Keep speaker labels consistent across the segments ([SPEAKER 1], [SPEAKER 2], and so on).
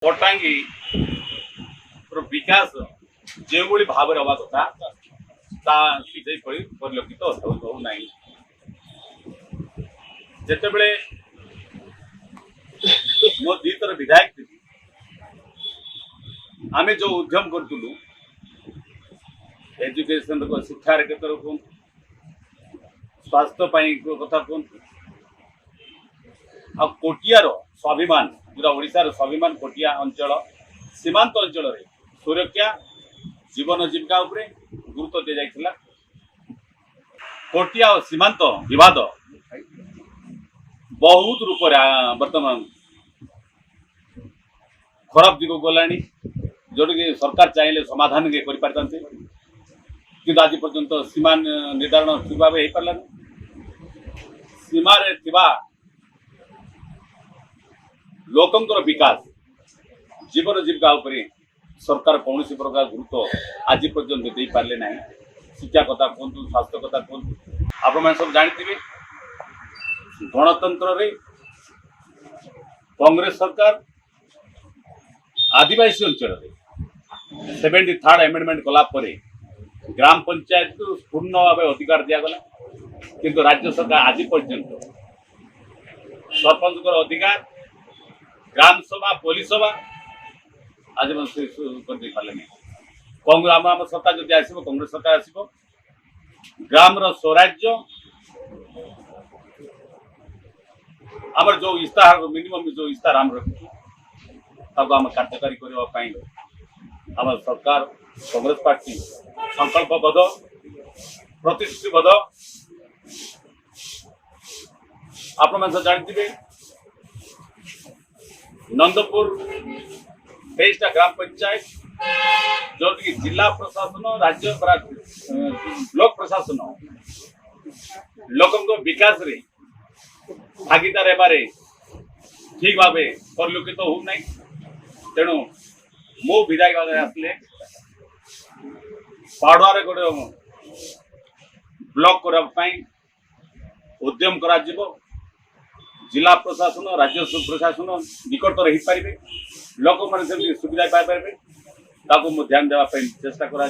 [SPEAKER 1] पटांगी विकास जो भाव हवा कथा परिलक्षित होना जिते मो दी थर विधायक थी आम जो उद्यम करूँ एजुकेशन शिक्षा क्षेत्र कहूँ स्वास्थ्य कथा कहूँ आ कोटियार स्वाभिमान पूरा ओडिशार स्वाभिमान कोटिया अंचल सीमांत अंचल सुरक्षा जीवन जीविका उपरे गुरुत्व दी जाइथिला। कोटिया और सीमांत विवाद बहुत रूप वर्तमान खराब दिग गलानी जोटा कि सरकार चाहिए समाधान के करें कि आज पर्यंत सीमा निर्धारण ठीक भाव हो पारानी सीमार लोकंर विकास जीवन जीविका उपरे सरकार कौन प्रकार गुरुत्व आज पर्यंत दे पारे ना। शिक्षा कथा कहतु स्वास्थ्य कथा कहतु आपण सब जानते गणतंत्र रे कांग्रेस सरकार आदिवासी अंचल 73rd एमेंडमेंट कला परे ग्राम पंचायत को पूर्ण भाव अधिकार दिगला किंतु राज्य सरकार आज पर्यंत सरपंच अधिकार ग्राम सभा पुलिस सभा आज कर पारे नहीं। कांग्रेस आम सरकार जब आसो कांग्रेस सरकार आसो ग्राम स्वराज्य आम जो इस्ताहार मिनिमम जो इस्ताहार आम रखी आम कार्यकारी करने आम सरकार कांग्रेस पार्टी संकल्पबद्ध प्रतिश्रुतिबद्ध। आपण जानते नंदपुर 23टा ग्राम पंचायत जो कि जिला प्रशासन राज्य ब्लॉक प्रशासन लोक विकास रे भागीदार हेबारे ठीक भाव परिलक्षित हो ना। तेणु मो विधायक आसले पाड़ुआर गोटे ब्लॉक करने उद्यम करा जिला प्रशासन राज्य प्रशासन निकटर हो पारे लोक मैंने सुविधा पाइपर ध्यान देवाई चेष्टा करा।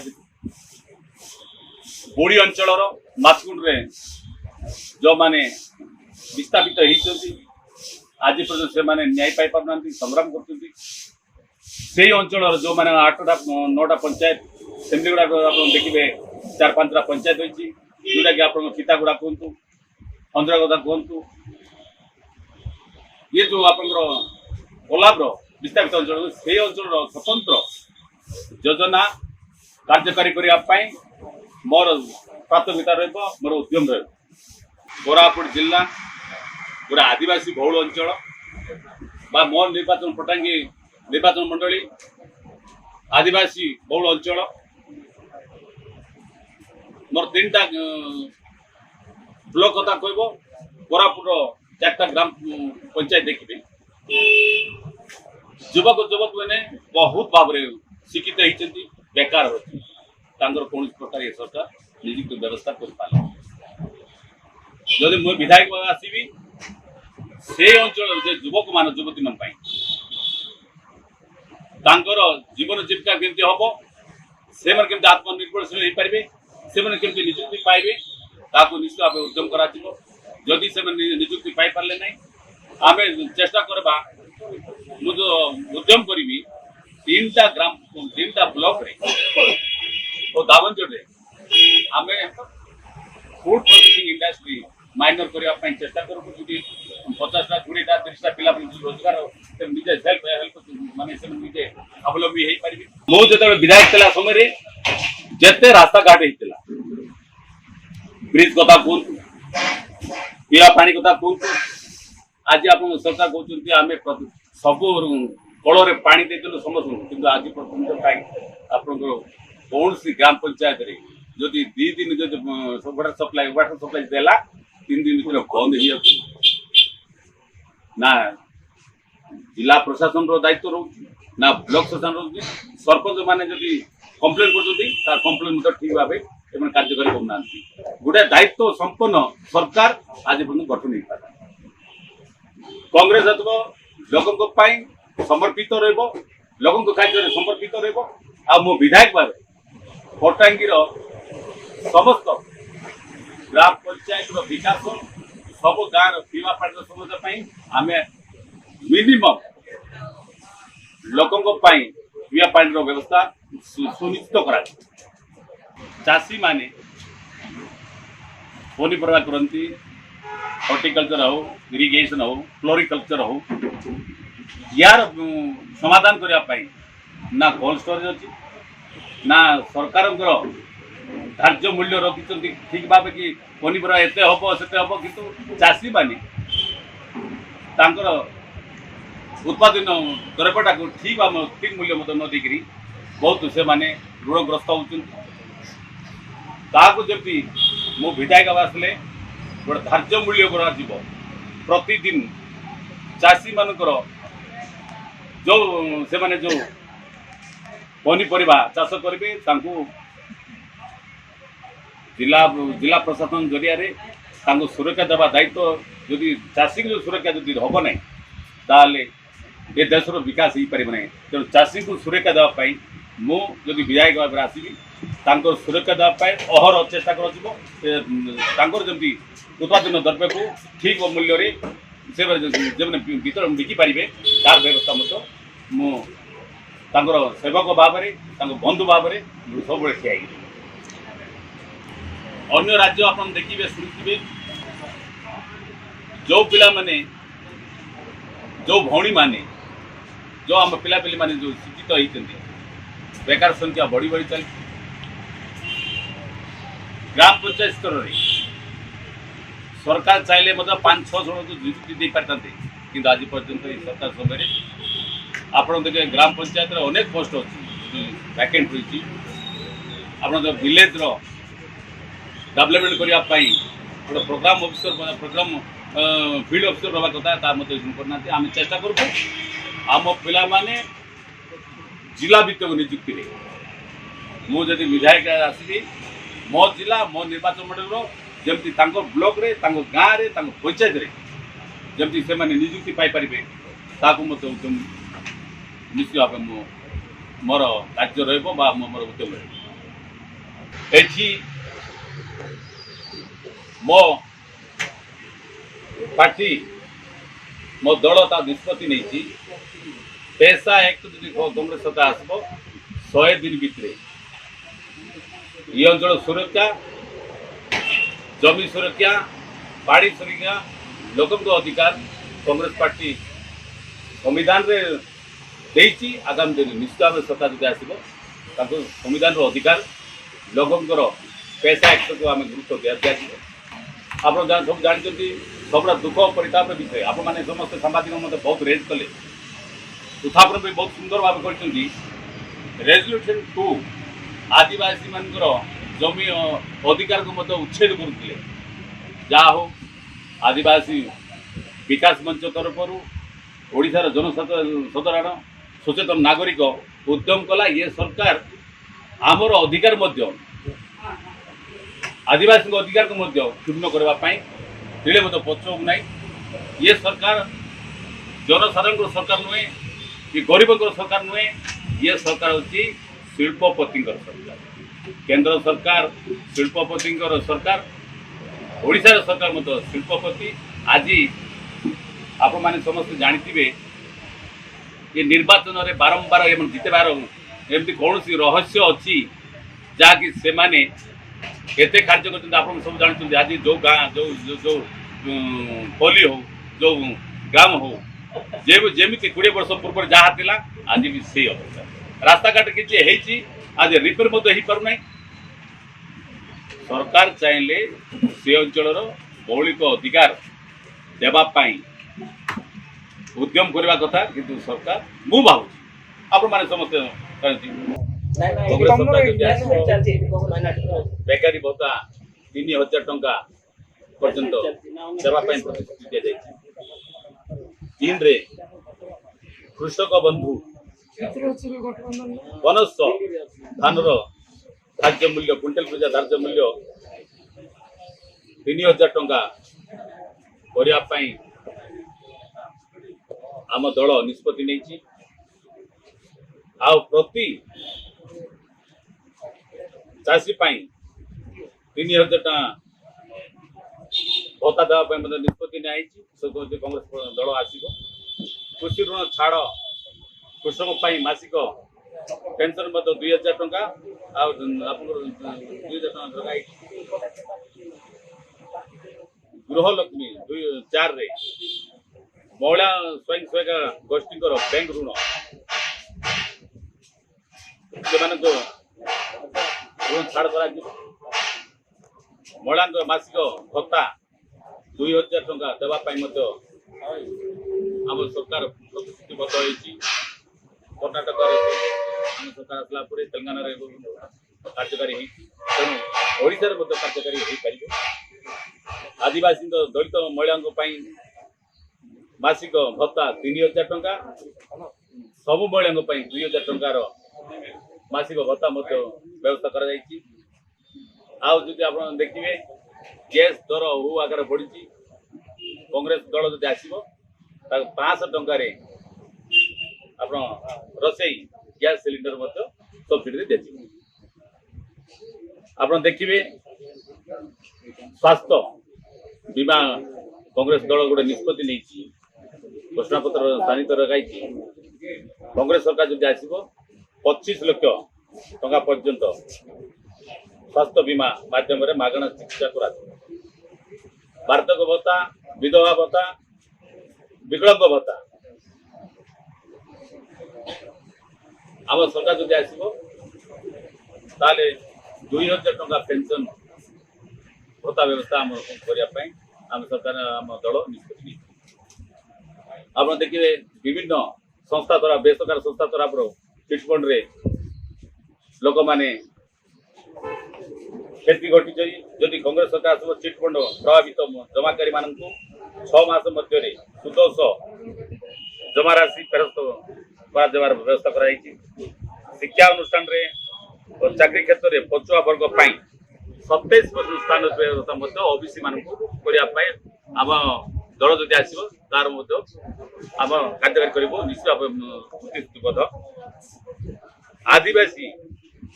[SPEAKER 1] बोड़ी अंचल माछकुंड रे जो माने विस्थापित होती आज पर्यटन से माने न्याय पाई पारना संग्राम कर अंचल जो मैंने 8टा 9टा पंचायत सेमती गुड़ा देखिए 4-5टा पंचायत होती जोटा कि आप सीतागुड़ा कहतु अंद्रगदा कहतु ये जो आप कोलाब्र विस्थापित अंचल से अंचल स्वतंत्र योजना कार्यकारी करने मोर प्राथमिकता रोर उद्यम कोरापुट जिला पूरा आदिवासी बहुल अंचल बा मोर निर्वाचन पटांगी निर्वाचन मंडली आदिवासी बहुल अंचल मोर 3टा ब्लॉक कथा कह कोरापुट 4टा ग्राम पंचायत देखिए युवक युवक मैंने बहुत भाव शिक्षित होती बेकार होती कौन प्रकार ये सरकार नियुक्ति व्यवस्था कर पारे जदि मुझे विधायक आसवि से अंचल युवक मान युवती मान जीवन जीविका केमती हम से आत्मनिर्भरशील हो पारे से केमती नियुक्ति पाइबे निश्चित भाव उद्यम करा जदि से नियुक्ति पाई पारे ना आम चेष्टा करवा मुझे उद्यम करी 3टा ग्राम 3टा ब्लॉक रे और दावंजर आम फूड प्रोसेसिंग इंडस्ट्री माइनर करने चेष्टा करूँ 50टा 20टा 30टा पिला रोजगार निजे सेल्फ हेल्प माने निजे अवलंबी हो पारे। मुझे जो विधायक थी समय जिते रास्ता घाट होता ब्रिज कथा कहतु पीवा पानी कथा कहतु आज आप सरकार कहते आम सब कल पानी देलु समस्त कि आज पर्यटन आप कौन ग्राम पंचायत जदि 2 दिन जो वाटर सप्लाई देला 3 दिन भर बंद हो ना जिला प्रशासन दायित्व रोचे ना ब्लॉक प्रशासन रोचे सरपंच मैंने जदि कंप्लेन कर कंप्लेन ठीक भाव कार्यकारी करना गोटे दायित्व संपन्न सरकार आज पर्यटन गठन हो पारा कांग्रेस लोकों समर्पित रहिबो लोकन कार्य समर्पित रहिबो आ मो विधायक भाव पट्टांगीर समस्त ग्राम पंचायत विकास सब गाँव पीवा पानी समस्या आम मिनिमम लोकों पीवा पानी व्यवस्था सुनिश्चित करा चाषी माने पनीपरिया करती हॉर्टिकल्चर हो इरिगेशन हो फ्लोरिकल्चर हो यार समाधान करने ना कोल्ड स्टोरेज अच्छी ना सरकार धार्य मूल्य रखी ठीक भाव कि पनीपरिया एते हम से हम कि चाषी माने उत्पादन द्रव्यटा को ठीक ठीक मूल्य मत न देकर बहुत से माने ऋणग्रस्त होती जमी मो विधायक आसले गोटे धार्य मूल्य प्रतिदिन चाषी मानकर जो से माने जो पनीपरिया चाष करेंगे जिला जिला प्रशासन जरिया सुरक्षा देवा दायित्व जदि चाषी को सुरक्षा जदि हम ना ताले ये देशर विकास हो पारे ना तेणु चाषी को सुरक्षा देवाई मुझे विधायक भाव में आसवि सुरक्षा देवाई अहर चेष्टा करमती उत्पादन द्रव्य को ठीक मूल्य से वितरण बिकी पारे तार व्यवस्था मत सेवक भाव में बंधु भाव में सब ठिया अन्य राज्य आप देखिए शुणुवे जो पिला माने जो भौणी माने जो आम पिलापिली माने जो शिक्षित होती बेकार संख्या बढ़ी बढ़ी चल ग्राम पंचायत स्तर में सरकार चाहिए 5-6 जन को नियुक्ति दे पारते कि आज पर्यंत सरकार समय आप देखे ग्राम पंचायत अनेक पोस्ट अच्छी वैकेंट रही आप विलेज डेवलपमेंट करने गोटे program officer program field officer रहा कथा करना आम चेष्टा करूँ आम पिला माने जिला भित्तिक नियुक्ति मुझे विधायक आसवि मो जिला मो निर्वाचन मंडल जमती ब्लॉक रे गाँव रे पंचायत रे जमती से नियुक्ति पाइपर निश्चित भाव मोर कार्य रोर उद्यम रही मो पार्टी मो दल ता निष्पत्ति नहीं पैसा एक्ट जी कांग्रेस सरकार आसब 100 दिन भितर ये अंचल सुरक्षा जमी सुरक्षा पाड़ी सुरक्षा लोकों अधिकार कांग्रेस पार्टी संविधान रे देती आगामी दिन निश्चित भाव सरकार जो आसो संविधान अधिकार लोकों पैसा एक्ट को आम गुरुत्व दिया आप सब जानते सबरा दुख परिताप विषय आप मैंने समस्त सांबादिक मत बहुत रेज कले उत्थापन भी बहुत सुंदर भाव कर रेजल्यूशन 2 आदिवासी मानकर जमी अधिकार को मत उच्छेद करुले जहा हो आदिवासी विकास मंच तरफ ओडिशार जनसाधारण सचेतन नागरिक उद्यम कला ये सरकार आमर अधिकार मध्य आदिवासी अधिकार को क्षुण्ण करने तिले मत पछुक ना ये सरकार जनसाधारण सरकार नुहे कि गरीब सरकार नुहे ये सरकार हूँ शिल्पपति सरकार केंद्र सरकार शिल्पपति सरकार ओडिशा सरकार मत शिल्पपति आज आप मैंने समस्त जानते ये निर्वाचन में बारंबार जितेबार एमती कौन रहस्य अच्छी जहाँकि से माने केते कार्य करते आप सब जानते आज जो गाँ जो जो जो पल्ली हो जो ग्राम हो जमी 20 वर्ष पूर्व जहाँ थिला आज भी से अवस्था रास्ता घाट किसी आज रिपेयर हो पारना सरकार चाहिए से अंचल मौलिक अधिकार देवाई उद्यम करने कथा किंतु सरकार मु भाव आप समस्त बेकारी भत्ता 3000 टंका पर्यंत देवाई प्रतिश्रुति दी तीन रे कृषक बंधु बनस धान धार्य मूल्य क्विंटाल पूजा धार्य मूल्य 3000 टंका करने आम दल निष्पत्ति नहीं ଆଉ ପ୍ରତି ଚାଷୀ ପାଇଁ 3,000 ଟଙ୍କା ଭତ୍ତା ଦେବା ପାଇଁ ମଧ୍ୟ ନିଷ୍ପତ୍ତି ନିଆଯାଇଛି। କଂଗ୍ରେସ ଦଳ ଆସିବ। କୃଷି ଋଣ ଛାଡ଼ କୃଷକ ପାଇଁ ମାସିକ ପେନସନ ମଧ୍ୟ 2,000 ଟଙ୍କା ଆଉ ଆପଣଙ୍କର 2,000 ଟଙ୍କା ଲଗାଇଛି। ଗୃହଲକ୍ଷ୍ମୀ 4 ରେ ମହିଳା ସ୍ୱୟଂ ସହାୟିକା ଗୋଷ୍ଠୀଙ୍କର ବ୍ୟାଙ୍କ ଋଣ ସେମାନଙ୍କ ଋଣ ଛାଡ଼ କରାଯିବ। ମହିଳାଙ୍କ ମାସିକ ଭତ୍ତା 2,000 ଟଙ୍କା ଦେବା ପାଇଁ ମଧ୍ୟ ଆମ ସରକାର ପ୍ରତିଶ୍ରୁତିବଦ୍ଧ ହୋଇଛି। କର୍ଣ୍ଣାଟକରେ ଆମ ସରକାର ଆସିଲା ପରେ ତେଲେଙ୍ଗାନାରେ କାର୍ଯ୍ୟକାରୀ ହେଇଛି, ତେଣୁ ଓଡ଼ିଶାରେ ମଧ୍ୟ କାର୍ଯ୍ୟକାରୀ ହୋଇପାରିବ। ଆଦିବାସୀ ଦଳିତ ମହିଳାଙ୍କ ପାଇଁ ମାସିକ ଭତ୍ତା 3,000 ଟଙ୍କା, ସବୁ ମହିଳାଙ୍କ ପାଇଁ 2,000 ଟଙ୍କାର ମାସିକ ଭତ୍ତା ମଧ୍ୟ ବ୍ୟବସ୍ଥା କରାଯାଇଛି। ଆଉ ଯଦି ଆପଣ ଦେଖିବେ ଗ୍ୟାସ୍ ଦର ହୁ ଆକାରରେ ବଢ଼ିଛି। କଂଗ୍ରେସ ଦଳ ଯଦି ଆସିବ ତାକୁ 500 ଟଙ୍କାରେ ଆପଣ ରୋଷେଇ ଗ୍ୟାସ୍ ସିଲିଣ୍ଡର ମଧ୍ୟ ସବସିଡିରେ ଦିଆଯିବ। ଆପଣ ଦେଖିବେ ସ୍ୱାସ୍ଥ୍ୟ ବୀମା କଂଗ୍ରେସ ଦଳ ଗୋଟେ ନିଷ୍ପତ୍ତି ନେଇଛି, ଘୋଷଣାପତ୍ର ସ୍ଥାନିତ ଲଗାଇଛି। କଂଗ୍ରେସ ସରକାର ଯଦି ଆସିବ 25 ଲକ୍ଷ ଟଙ୍କା ପର୍ଯ୍ୟନ୍ତ ସ୍ୱାସ୍ଥ୍ୟ ବୀମା ମାଧ୍ୟମରେ ମାଗଣା ଚିକିତ୍ସା କରାଯିବ। ବାର୍ଦ୍ଧକ୍ୟ ଭତ୍ତା, ବିଧବା ଭତ୍ତା, ବିକଳାଙ୍ଗ ଭତ୍ତା ଆମ ସରକାର ଯଦି ଆସିବ ତାହେଲେ 2,000 ଟଙ୍କା ପେନସନ ଭତ୍ତା ବ୍ୟବସ୍ଥା ଆମ କରିବା ପାଇଁ ଆମ ସରକାର ଆମ ଦଳ ନିଷ୍ପତ୍ତି ନେଇଛି। ଆପଣ ଦେଖିବେ ବିଭିନ୍ନ ସଂସ୍ଥା ଦ୍ୱାରା ବେସରକାରୀ ସଂସ୍ଥା ତରଫରୁ ଚିଟଫଣ୍ଡରେ ଲୋକମାନେ କ୍ଷତି ଘଟିଛି। ଯଦି କଂଗ୍ରେସ ସରକାର ଆସିବ ଚିଟଫଣ୍ଡ ପ୍ରଭାବିତ ଜମାକାରୀ ମାନଙ୍କୁ 6 ମାସ ମଧ୍ୟରେ ସୁଧ ସହ ଜମାରାଶି ଫେରସ୍ତ କରାଯିବାର ବ୍ୟବସ୍ଥା କରାଯାଇଛି। ଶିକ୍ଷା ଅନୁଷ୍ଠାନରେ ଓ ଚାକିରୀ କ୍ଷେତ୍ରରେ ପଛୁଆ ବର୍ଗ ପାଇଁ 27% ସ୍ଥାନ ବ୍ୟବସ୍ଥା ମଧ୍ୟ ଓବିସି ମାନଙ୍କୁ କରିବା ପାଇଁ ଆମ ଦଳ ଯଦି ଆସିବ ତାର ମଧ୍ୟ ଆମ କାର୍ଯ୍ୟକାରୀ କରିବ ନିଶ୍ଚିତ ପ୍ରତିଶ୍ରୁତିବଦ୍ଧ। ଆଦିବାସୀ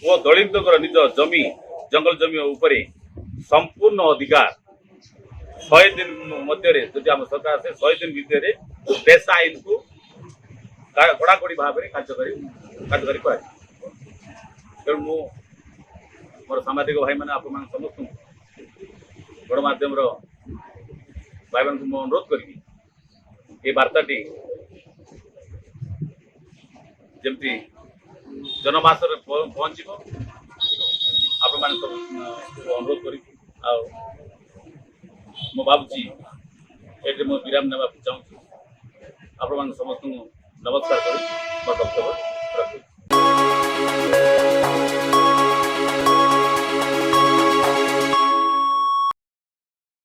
[SPEAKER 1] ଓ ଦଳିତଙ୍କର ନିଜ ଜମି ଜଙ୍ଗଲ ଜମି ଉପରେ ସମ୍ପୂର୍ଣ୍ଣ ଅଧିକାର 100 ଦିନ ମଧ୍ୟରେ ଯଦି ଆମ ସରକାର ଆସେ 100 ଦିନ ଭିତରେ ପେସା ଆଇନକୁ କଡ଼ାକଡ଼ି ଭାବରେ କାର୍ଯ୍ୟକାରୀ କରାଯିବ। ତେଣୁ ମୁଁ ମୋର ସାମ୍ବାଦିକ ଭାଇମାନେ ଆପଣମାନେ ସମସ୍ତଙ୍କୁ ଗଣମାଧ୍ୟମର ଭାଇମାନଙ୍କୁ ମୁଁ ଅନୁରୋଧ କରିବି ଏ ବାର୍ତ୍ତାଟି ଯେମିତି ଜନମାସରେ ପହଞ୍ଚିବ ଆପଣମାନେ ସବୁ ଅନୁରୋଧ କରିବି। ଆଉ ମୁଁ ଭାବୁଛି ଏଠି ମୁଁ ବିରାମ ନେବାକୁ ଚାହୁଁଛି। ଆପଣମାନଙ୍କୁ ସମସ୍ତଙ୍କୁ ନମସ୍କାର କରି ମୋ ବକ୍ତବ୍ୟ ରଖୁଛି।